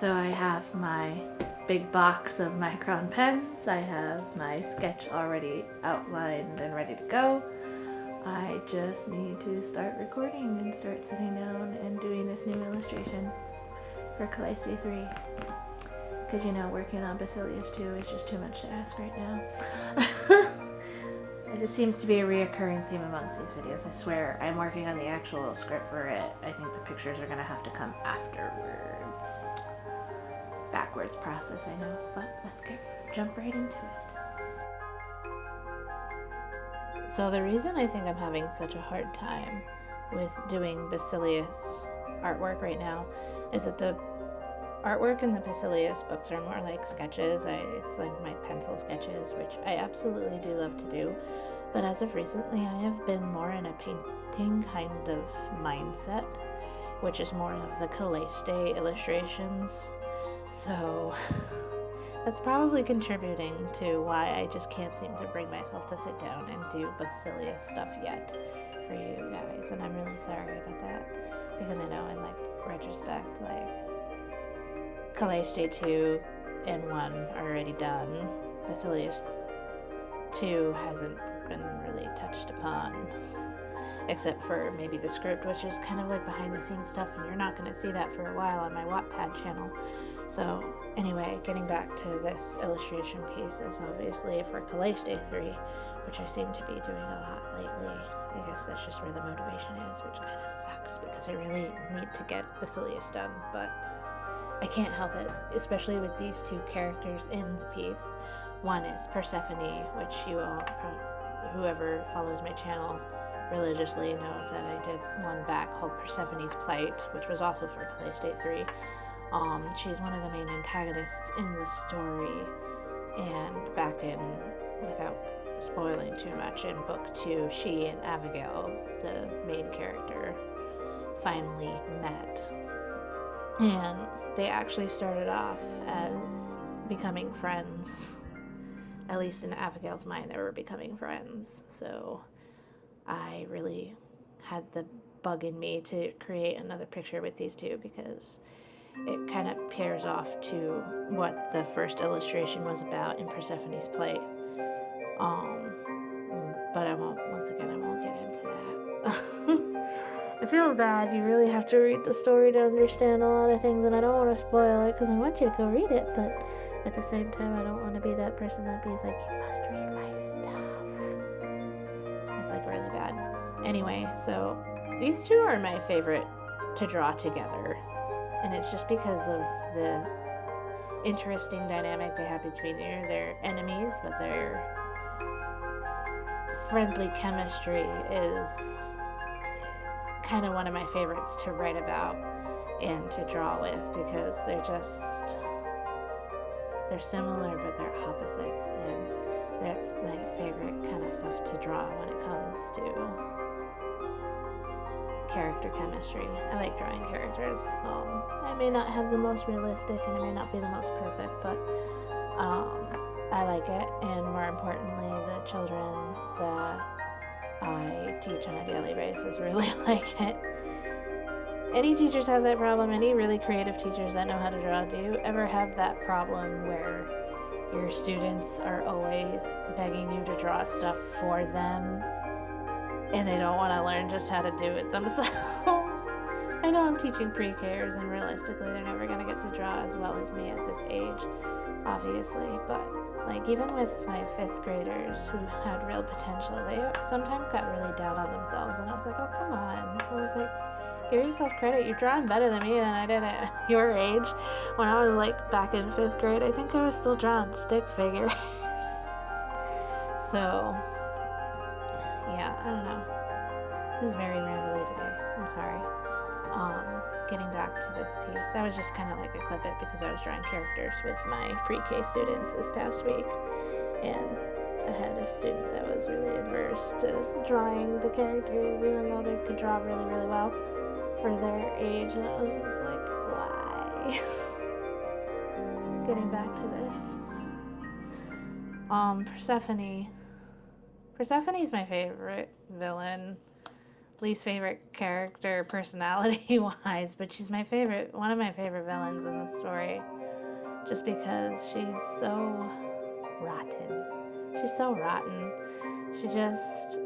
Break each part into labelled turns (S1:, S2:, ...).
S1: So I have my big box of Micron pens. I have my sketch already outlined and ready to go. I just need to start recording and start sitting down and doing this new illustration for Caelestae 3. Because, you know, working on Basilius 2 is just too much to ask right now. It seems to be a reoccurring theme amongst these videos. I swear, I'm working on the actual script for it. I think the pictures are going to have to come afterwards. Backwards process, I know, but let's jump right into it. So the reason I think I'm having such a hard time with doing Basilius artwork right now is that the artwork in the Basilius books are more like sketches. It's like my pencil sketches, which I absolutely do love to do. But as of recently, I have been more in a painting kind of mindset, which is more of the Caelestae illustrations. So that's probably contributing to why I just can't seem to bring myself to sit down and do Basilius stuff yet for you guys. And I'm really sorry about that, because I know in like retrospect, like Caelestae 2 and 1 are already done. Basilius 2 hasn't been really touched upon, except for maybe the script, which is kind of like behind the scenes stuff, and you're not going to see that for a while on my Wattpad channel. So anyway, getting back to this illustration piece is obviously for Caelestae 3, which I seem to be doing a lot lately. I guess that's just where the motivation is, which kind of sucks because I really need to get Basilius done, but I can't help it, especially with these two characters in the piece. One is Persephone, which you all, whoever follows my channel religiously knows that I did one back called Persephone's Plight, which was also for Caelestae 3. She's one of the main antagonists in the story, and back in, without spoiling too much, in book 2, she and Abigail, the main character, finally met. And they actually started off as becoming friends. At least in Abigail's mind, they were becoming friends. So I really had the bug in me to create another picture with these two, because it kind of pairs off to what the first illustration was about in Persephone's Plight. But I won't get into that. I feel bad. You really have to read the story to understand a lot of things, and I don't want to spoil it because I want you to go read it, but at the same time, I don't want to be that person that be like, you must read my stuff. It's like really bad. Anyway, so these two are my favorite to draw together, and it's just because of the interesting dynamic they have between them. They're enemies, but their friendly chemistry is kind of one of my favorites to write about and to draw with, because they're similar but they're opposites, and that's my favorite kind of stuff to draw when it comes to character chemistry. I like drawing characters. I may not have the most realistic and it may not be the most perfect, but I like it, and more importantly, the children that I teach on a daily basis really like it. Any teachers have that problem, any really creative teachers that know how to draw. Do you ever have that problem where your students are always begging you to draw stuff for them and they don't want to learn just how to do it themselves? I know I'm teaching pre-Kers, and realistically they're never going to get to draw as well as me at this age, obviously, but like even with my 5th graders who had real potential, they sometimes got really down on themselves, and I was like, oh, come on. I was like, give yourself credit. You're drawing better than me than I did at your age. When I was like back in 5th grade, I think I was still drawing stick figures. So yeah, I don't know. This is very rambly today. I'm sorry. Getting back to this piece, that was just kind of like a clip it because I was drawing characters with my pre-K students this past week, and I had a student that was really adverse to drawing the characters, even though they could draw really, really well for their age, and I was just like, why? Getting back to this. Persephone is my favorite villain. least favorite character personality wise, but she's my favorite, one of my favorite villains in the story, just because she's so rotten. She's so rotten. She just,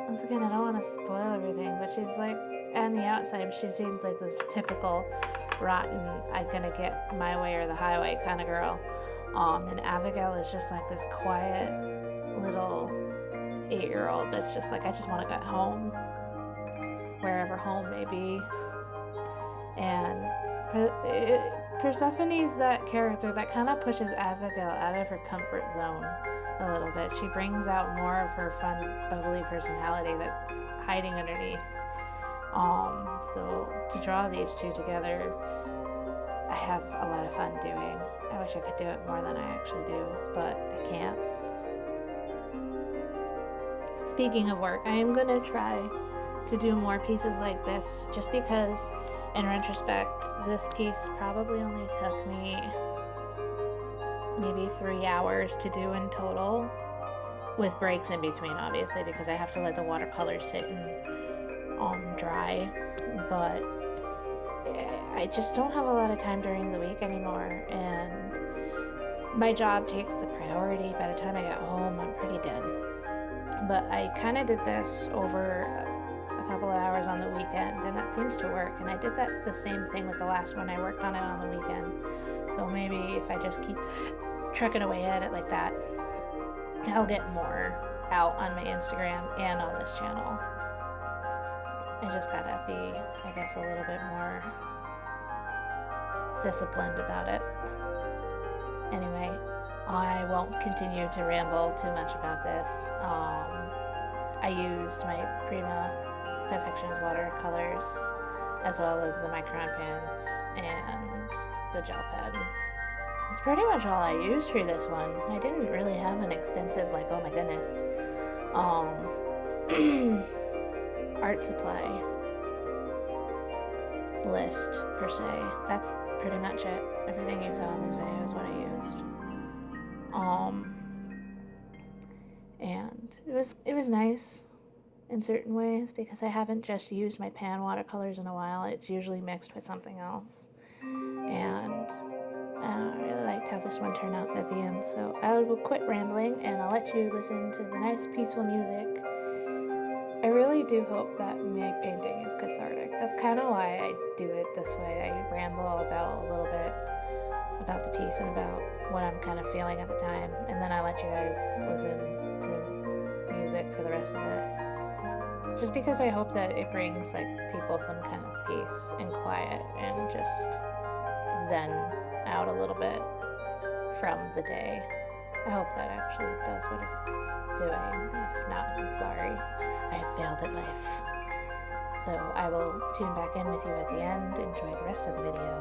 S1: once again, I don't want to spoil everything, but she's like, on the outside, she seems like this typical rotten, I'm gonna get my way or the highway kind of girl. And Abigail is just like this quiet little 8-year-old that's just like, I just want to get home, wherever home may be. And Persephone's that character that kind of pushes Abigail out of her comfort zone a little bit. She brings out more of her fun, bubbly personality that's hiding underneath. So to draw these two together, I have a lot of fun doing. I wish I could do it more than I actually do, but I can't. Speaking of work, I am going to try to do more pieces like this, just because in retrospect, this piece probably only took me maybe 3 hours to do in total, with breaks in between, obviously, because I have to let the watercolors sit and dry. But I just don't have a lot of time during the week anymore, and my job takes the priority. By the time I get home, I'm pretty dead. But I kind of did this over a couple of hours on the weekend, and that seems to work. And I did that the same thing with the last one. I worked on it on the weekend. So maybe if I just keep trucking away at it like that, I'll get more out on my Instagram and on this channel. I just gotta be, I guess, a little bit more disciplined about it. Anyway, I won't continue to ramble too much about this. I used my Prima Watercolors, as well as the Micron pens and the gel pen. That's pretty much all I used for this one. I didn't really have an extensive, like, oh my goodness, art supply list per se. That's pretty much it. Everything you saw in this video is what I used. And it was nice in certain ways, because I haven't just used my pan watercolors in a while. It's usually mixed with something else. And I really liked how this one turned out at the end. So I will quit rambling and I'll let you listen to the nice peaceful music. I really do hope that my painting is cathartic. That's kind of why I do it this way. I ramble about a little bit about the piece and about what I'm kind of feeling at the time, and then I let you guys listen to music for the rest of it. Just because I hope that it brings, like, people some kind of peace and quiet and just zen out a little bit from the day. I hope that actually does what it's doing. If not, I'm sorry. I have failed at life. So I will tune back in with you at the end. Enjoy the rest of the video.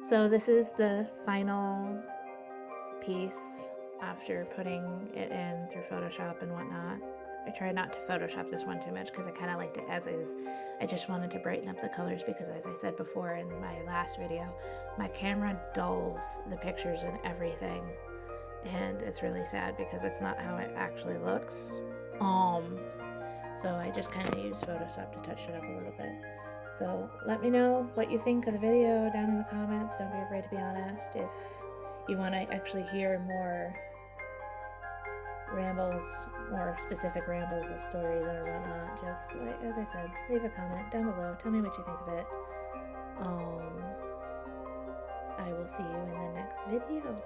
S1: So this is the final piece after putting it in through Photoshop and whatnot. I tried not to Photoshop this one too much because I kind of liked it as is. I just wanted to brighten up the colors because, as I said before in my last video, my camera dulls the pictures and everything, and it's really sad because it's not how it actually looks. So I just kind of used Photoshop to touch it up a little bit. So let me know what you think of the video down in the comments. Don't be afraid to be honest. If you want to actually hear more rambles, more specific rambles of stories or whatnot, just like, as I said, leave a comment down below. Tell me what you think of it. I will see you in the next video.